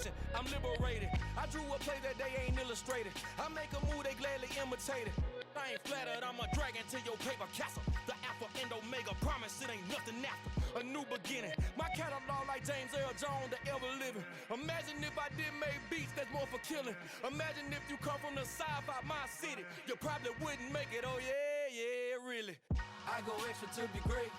watching, I'm liberated. I drew a play that they ain't illustrated. I make a move, they gladly imitate it. I ain't flattered, I'm a dragon to your paper castle. The Alpha and Omega, promise it ain't nothing after. A new beginning, my catalog like James Earl Jones, the ever living. Imagine if I did make beats, that's more for killing. Imagine if you come from the sci-fi, my city, you probably wouldn't make it, oh yeah, really. I go extra to be great.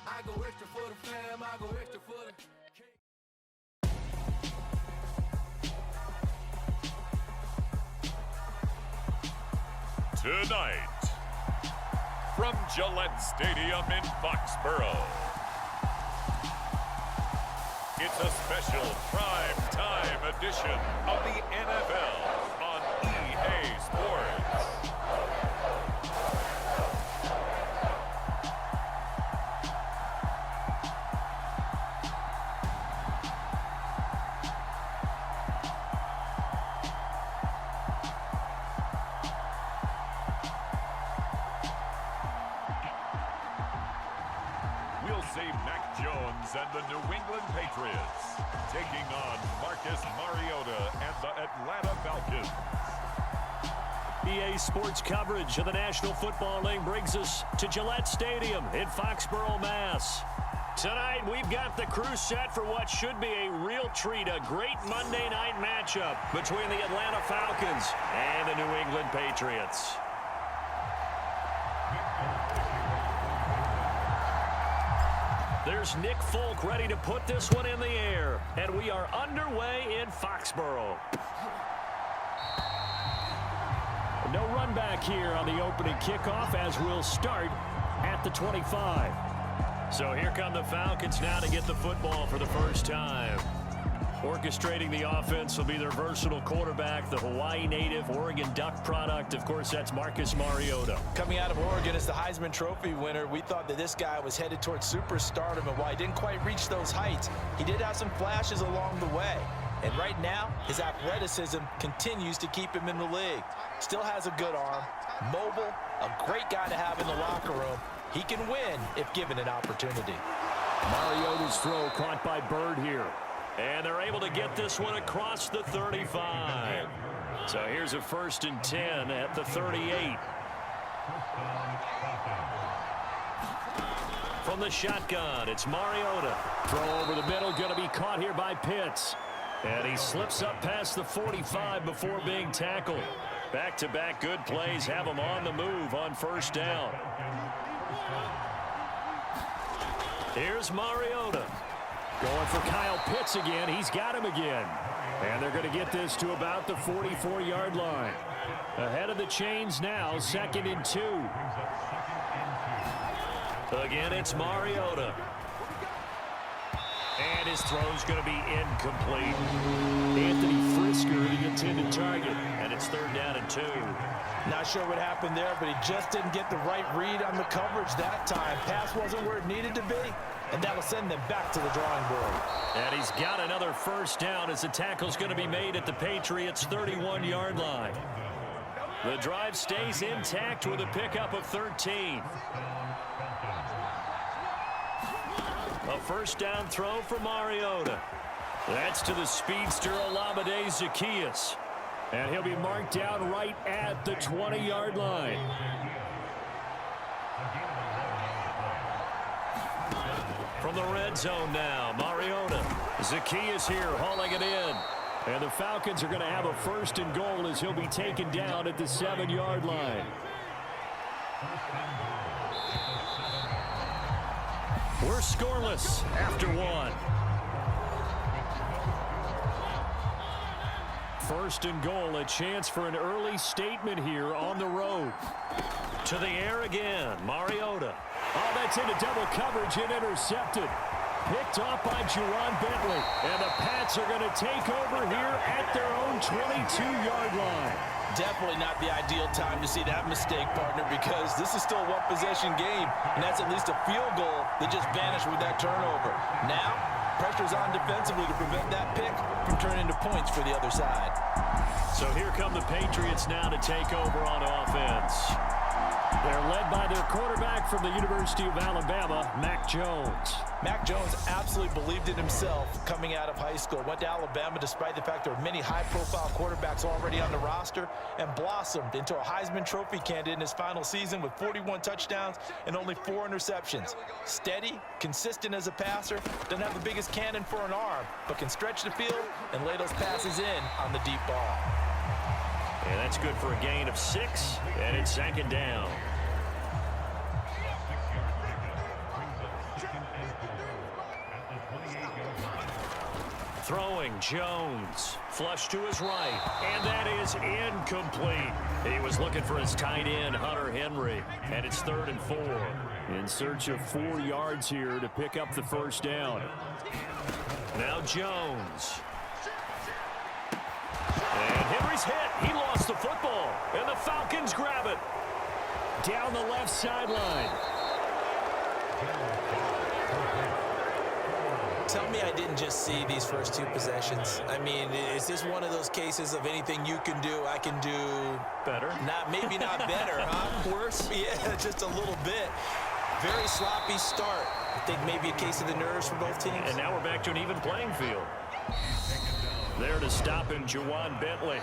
I go extra for the fam, I go extra for the... Tonight, from Gillette Stadium in Foxborough, it's a special prime time edition of the NFL on EA Sports. We'll see Mac Jones and the New England Patriots taking on Marcus Mariota and the Atlanta Falcons. EA Sports coverage of the National Football League brings us to Gillette Stadium in Foxborough, Mass. Tonight, we've got the crew set for what should be a real treat, a great Monday night matchup between the Atlanta Falcons and the New England Patriots. There's Nick Folk ready to put this one in the air, and we are underway in Foxborough. No run back here on the opening kickoff as we'll start at the 25. So here come the Falcons now to get the football for the first time. Orchestrating the offense will be their versatile quarterback, the Hawaii native, Oregon Duck product. Of course, that's Marcus Mariota. Coming out of Oregon as the Heisman Trophy winner, we thought that this guy was headed towards superstardom, and while he didn't quite reach those heights, he did have some flashes along the way. And right now, his athleticism continues to keep him in the league. Still has a good arm, mobile, a great guy to have in the locker room. He can win if given an opportunity. Mariota's throw caught by Bird here. And they're able to get this one across the 35. So here's a 1st and 10 at the 38. From the shotgun, it's Mariota. Throw over the middle, going to be caught here by Pitts. And he slips up past the 45 before being tackled. Back-to-back good plays have him on the move on 1st down. Here's Mariota. Going for Kyle Pitts again. He's got him again. And they're going to get this to about the 44-yard line. Ahead of the chains now, 2nd and 2. Again, it's Mariota. And his throw's going to be incomplete. Anthony Frisker, the intended target. And it's 3rd down and 2. Not sure what happened there, but he just didn't get the right read on the coverage that time. Pass wasn't where it needed to be, and that'll send them back to the drawing board. And he's got another 1st down as the tackle's going to be made at the Patriots' 31-yard line. The drive stays intact with a pickup of 13. A 1st down throw for Mariota. That's to the speedster Olamide Zaccheaus. And he'll be marked down right at the 20-yard line. From the red zone now, Mariota. Zaccheaus here hauling it in. And the Falcons are going to have a 1st and goal as he'll be taken down at the 7-yard line. We're scoreless after 1. 1st and goal, a chance for an early statement here on the road. To the air again, Mariota. Oh, that's into double coverage and intercepted. Picked off by Juwan Bentley. And the Pats are going to take over here at their own 22-yard line. Definitely not the ideal time to see that mistake, partner, because this is still a one-possession game, and that's at least a field goal that just vanished with that turnover. Now, pressure's on defensively to prevent that pick from turning into points for the other side. So here come the Patriots now to take over on offense. They're led by their quarterback from the University of Alabama, Mac Jones. Mac Jones absolutely believed in himself coming out of high school. Went to Alabama despite the fact there were many high-profile quarterbacks already on the roster, and blossomed into a Heisman Trophy candidate in his final season with 41 touchdowns and only 4 interceptions. Steady, consistent as a passer, doesn't have the biggest cannon for an arm, but can stretch the field and lay those passes in on the deep ball. And that's good for a gain of 6, and it's 2nd down. Throwing, Jones, flush to his right, and that is incomplete. He was looking for his tight end, Hunter Henry, and it's 3rd and 4. In search of 4 yards here to pick up the 1st down. Now Jones. And Henry's hit. He lost the football, and the Falcons grab it. Down the left sideline. Tell me I didn't just see these first 2 possessions. I mean, is this one of those cases of anything you can do, I can do better? Maybe not better, huh? Worse? Yeah, just a little bit. Very sloppy start. I think maybe a case of the nerves for both teams. And now we're back to an even playing field. There to stop him, Juwan Bentley.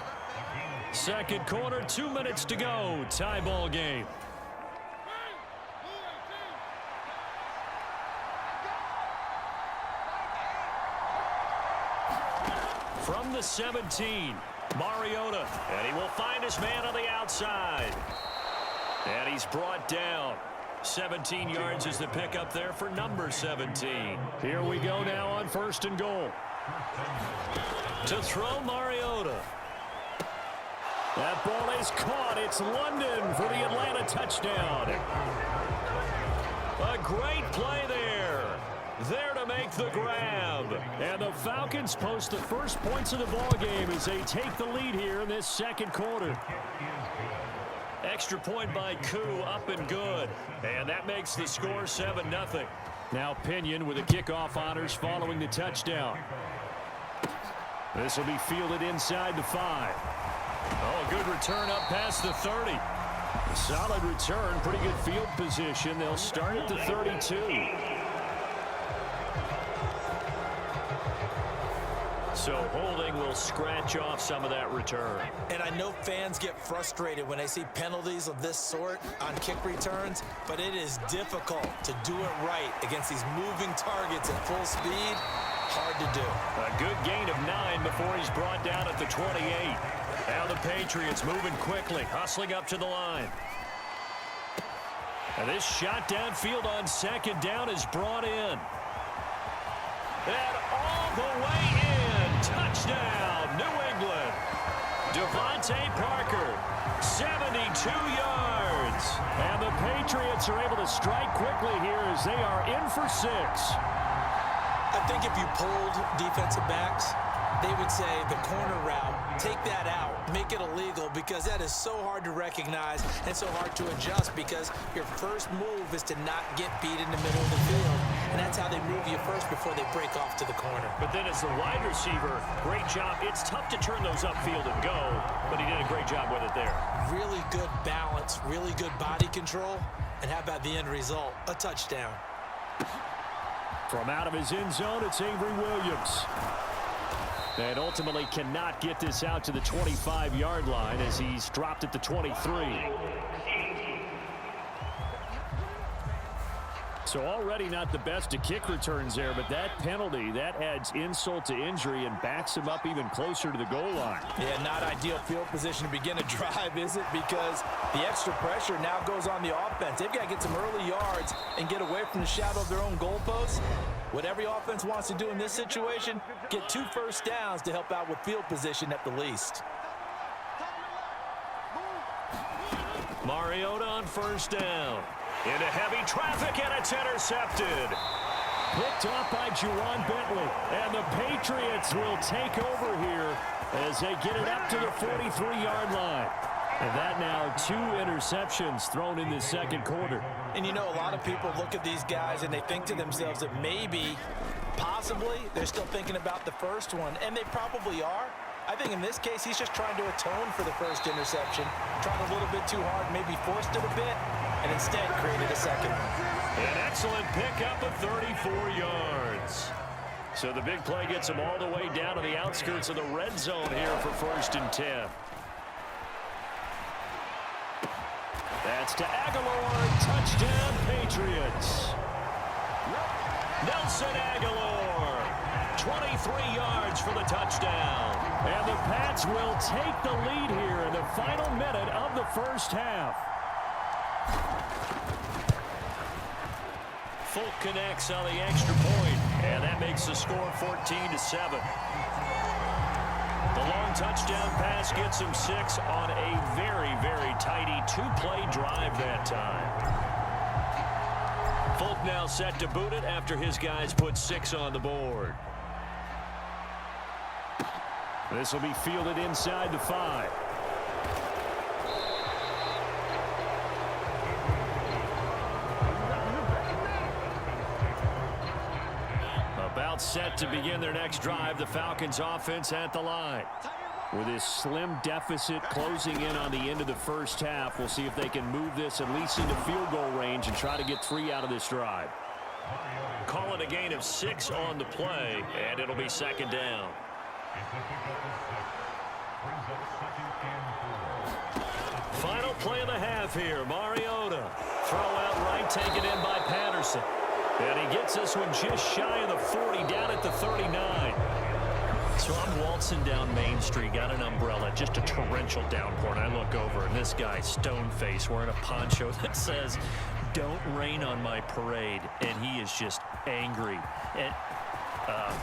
2nd quarter, 2 minutes to go. Tie ball game. From the 17, Mariota, and he will find his man on the outside. And he's brought down. 17 yards is the pickup there for number 17. Here we go now on 1st and goal. To throw, Mariota. That ball is caught. It's London for the Atlanta touchdown. A great play there. There to make the grab. And the Falcons post the first points of the ball game as they take the lead here in this 2nd quarter. Extra point by Koo, up and good. And that makes the score 7-0. Now Pinion with the kickoff honors following the touchdown. This will be fielded inside the 5. Oh, a good return up past the 30. A solid return, pretty good field position. They'll start at the 32. So holding will scratch off some of that return. And I know fans get frustrated when they see penalties of this sort on kick returns, but it is difficult to do it right against these moving targets at full speed. Hard to do. A good gain of 9 before he's brought down at the 28. Now the Patriots moving quickly, hustling up to the line. And this shot downfield on 2nd down is brought in. And all the way in. Touchdown, New England. Devontae Parker, 72 yards. And the Patriots are able to strike quickly here as they are in for 6. I think if you polled defensive backs, they would say the corner route, take that out, make it illegal, because that is so hard to recognize and so hard to adjust, because your first move is to not get beat in the middle of the field, and that's how they move you first before they break off to the corner. But then as the wide receiver, great job. It's tough to turn those upfield and go, but he did a great job with it there. Really good balance, really good body control, and how about the end result? A touchdown. From out of his end zone, it's Avery Williams. And ultimately cannot get this out to the 25-yard line as he's dropped at the 23. So already not the best of kick returns there, but that penalty, that adds insult to injury and backs him up even closer to the goal line. Yeah, not ideal field position to begin a drive, is it? Because the extra pressure now goes on the offense. They've got to get some early yards and get away from the shadow of their own goalposts. What every offense wants to do in this situation, get 2 first downs to help out with field position at the least. Mariota on 1st down. Into heavy traffic, and it's intercepted. Picked off by Juwan Bentley. And the Patriots will take over here as they get it up to the 43-yard line. And that now 2 interceptions thrown in the 2nd quarter. And you know, a lot of people look at these guys and they think to themselves that maybe, possibly, they're still thinking about the first one. And they probably are. I think in this case, he's just trying to atone for the first interception, tried a little bit too hard, maybe forced it a bit, and instead created a second. An excellent pickup of 34 yards. So the big play gets him all the way down to the outskirts of the red zone here for 1st and 10. That's to Aguilar. Touchdown, Patriots. Nelson Aguilar, 23 yards for the touchdown. And the Pats will take the lead here in the final minute of the first half. Folk connects on the extra point, and that makes the score 14-7. The long touchdown pass gets him 6 on a very, very tidy 2-play drive that time. Folk now set to boot it after his guys put 6 on the board. This will be fielded inside the 5. About set to begin their next drive, the Falcons offense at the line. With this slim deficit closing in on the end of the first half, we'll see if they can move this at least into field goal range and try to get 3 out of this drive. Call it a gain of 6 on the play, and it'll be 2nd down. Final play of the half here. Mariota. Throw out right, taken in by Patterson. And he gets this one just shy of the 40, down at the 39. So I'm waltzing down Main Street, got an umbrella, just a torrential downpour, and I look over, and this guy, stone-faced, wearing a poncho that says, "Don't rain on my parade," and he is just angry. And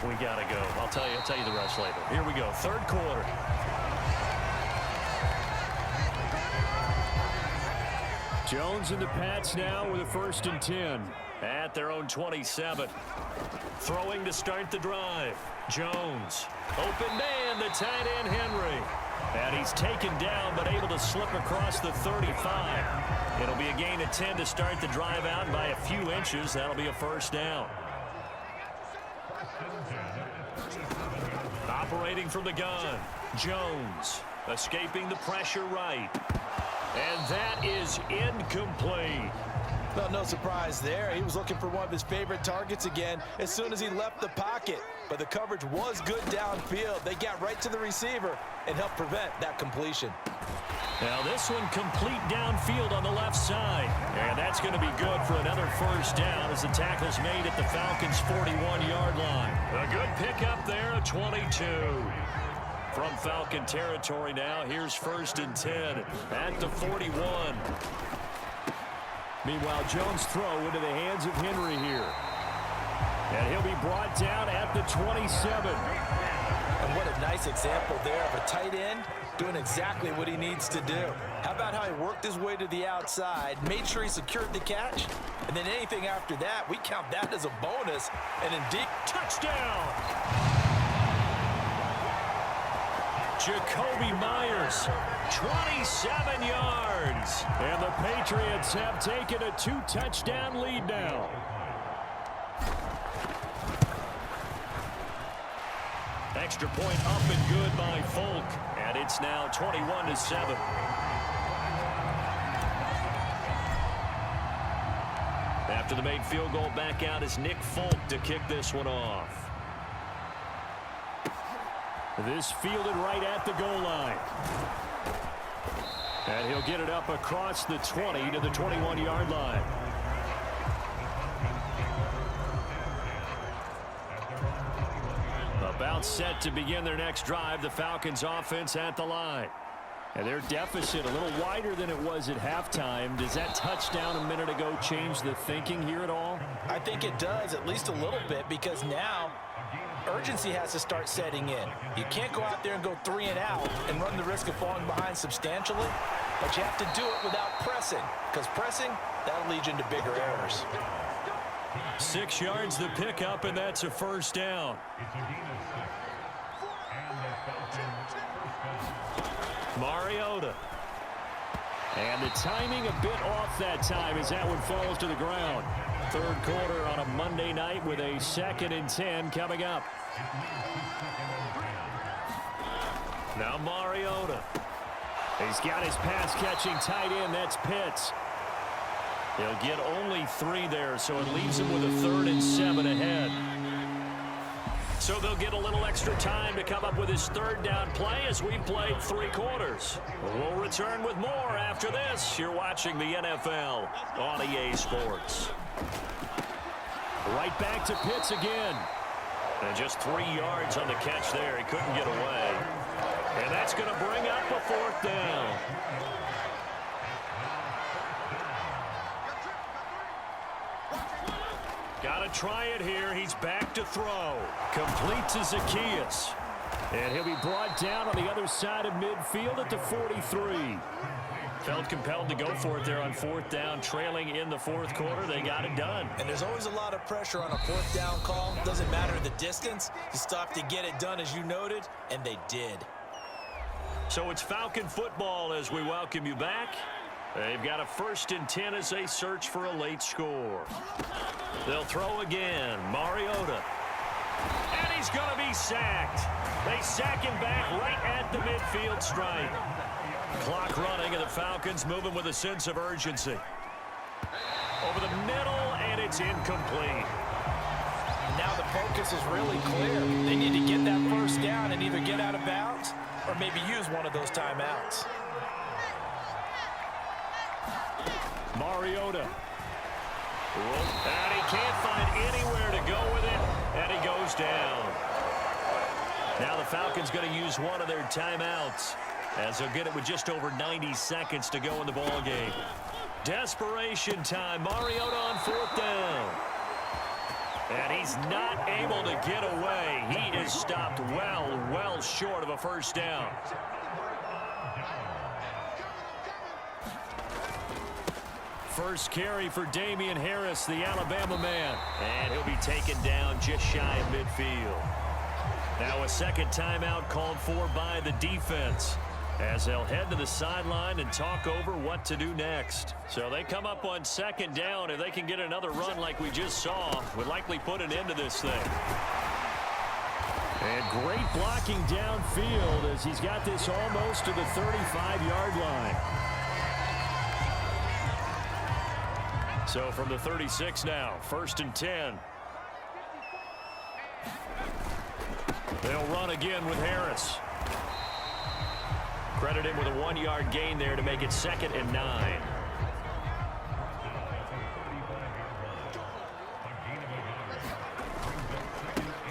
we got to go. I'll tell you the rest later. Here we go, 3rd quarter. Jones and the Pats now with a 1st and 10 at their own 27. Throwing to start the drive. Jones. Open man, the tight end Henry. And he's taken down but able to slip across the 35. It'll be a gain of 10 to start the drive out by a few inches. That'll be a 1st down. Operating from the gun. Jones. Escaping the pressure right. And that is incomplete. Well, no surprise there. He was looking for one of his favorite targets again as soon as he left the pocket. But the coverage was good downfield. They got right to the receiver and helped prevent that completion. Now this one complete downfield on the left side. And that's going to be good for another 1st down as the tackle's made at the Falcons' 41-yard line. A good pickup there, a 22. From Falcon territory now, here's 1st and 10 at the 41. Meanwhile, Jones' throw into the hands of Henry here. And he'll be brought down at the 27. And what a nice example there of a tight end doing exactly what he needs to do. How about how he worked his way to the outside, made sure he secured the catch, and then anything after that, we count that as a bonus. And indeed, touchdown! Jacoby Myers, 27 yards. And the Patriots have taken a 2-touchdown lead now. Extra point up and good by Folk. And it's now 21-7. After the made field goal, back out is Nick Folk to kick this one off. This fielded right at the goal line. And he'll get it up across the 20 to the 21-yard line. About set to begin their next drive, the Falcons offense at the line. And their deficit a little wider than it was at halftime. Does that touchdown a minute ago change the thinking here at all? I think it does, at least a little bit, because now urgency has to start setting in. You can't go out there and go 3 and out and run the risk of falling behind substantially, but you have to do it without pressing, because pressing, that'll lead you into bigger errors. 6 yards the pickup, and that's a 1st down. Mariota. And the timing a bit off that time as that one falls to the ground. 3rd quarter on a Monday night with a 2nd and 10 coming up. Now Mariota. He's got his pass-catching tight end. That's Pitts. He'll get only 3 there, so it leaves him with a 3rd and 7 ahead. So they'll get a little extra time to come up with his 3rd down play as we've played 3 quarters. We'll return with more after this. You're watching the NFL on EA Sports. Right back to Pitts again. And just 3 yards on the catch there. He couldn't get away. And that's going to bring up a 4th down. Got to try it here. He's back to throw. Complete to Zacchaeus. And he'll be brought down on the other side of midfield at the 43. Felt compelled to go for it there on 4th down, trailing in the 4th quarter. They got it done. And there's always a lot of pressure on a 4th down call. Doesn't matter the distance. You stop to get it done, as you noted, and they did. So it's Falcon football as we welcome you back. They've got a 1st and 10 as they search for a late score. They'll throw again. Mariota. And he's going to be sacked. They sack him back right at the midfield stripe. Clock running, and the Falcons moving with a sense of urgency. Over the middle, and it's incomplete. Now the focus is really clear. They need to get that 1st down and either get out of bounds or maybe use one of those timeouts. Mariota. And he can't find anywhere to go with it, and he goes down. Now the Falcons going to use one of their timeouts, as they'll get it with just over 90 seconds to go in the ball game. Desperation time. Mariota on 4th down. And he's not able to get away. He is stopped well short of a 1st down. First carry for Damian Harris, the Alabama man. And he'll be taken down just shy of midfield. Now a 2nd timeout called for by the defense, as they'll head to the sideline and talk over what to do next. So they come up on 2nd down. If they can get another run like we just saw, would likely put an end to this thing. And great blocking downfield as he's got this almost to the 35-yard line. So from the 36 now, 1st and 10. They'll run again with Harris. Credit him with a 1-yard gain there to make it 2nd and 9.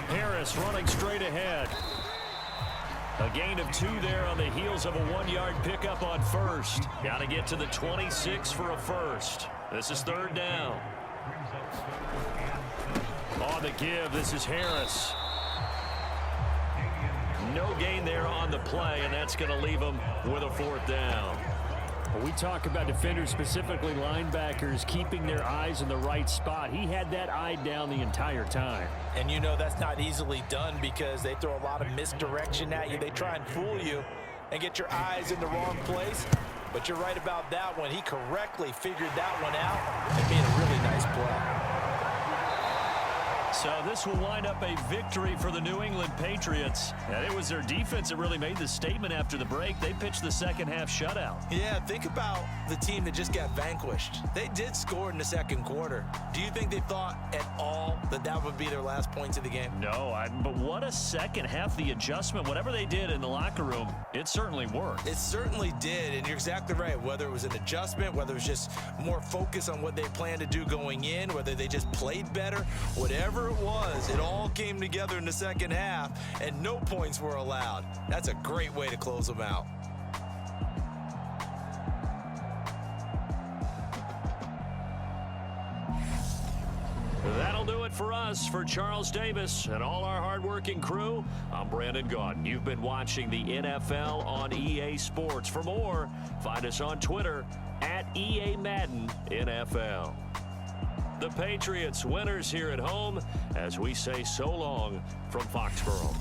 Harris running straight ahead. A gain of 2 there on the heels of a 1-yard pickup on 1st. Got to get to the 26 for a 1st. This is 3rd down. On the give, this is Harris. No gain there on the play, and that's going to leave him with a 4th down. Well, we talk about defenders, specifically linebackers, keeping their eyes in the right spot. He had that eye down the entire time. And you know that's not easily done because they throw a lot of misdirection at you. They try and fool you and get your eyes in the wrong place. But you're right about that one. He correctly figured that one out and made a really nice play. So this will wind up a victory for the New England Patriots. And it was their defense that really made the statement after the break. They pitched the 2nd half shutout. Yeah, think about the team that just got vanquished. They did score in the 2nd quarter. Do you think they thought at all that that would be their last points of the game? No, but what a 2nd half. The adjustment, whatever they did in the locker room, it certainly worked. It certainly did, and you're exactly right. Whether it was an adjustment, whether it was just more focus on what they planned to do going in, whether they just played better, whatever it was, it all came together in the 2nd half, and no points were allowed. That's a great way to close them out. That'll do it for us. For Charles Davis and all our hardworking crew, I'm Brandon Gaudin. You've been watching the NFL on EA Sports. For more, find us on Twitter at EA Madden NFL. The Patriots winners here at home as we say so long from Foxborough.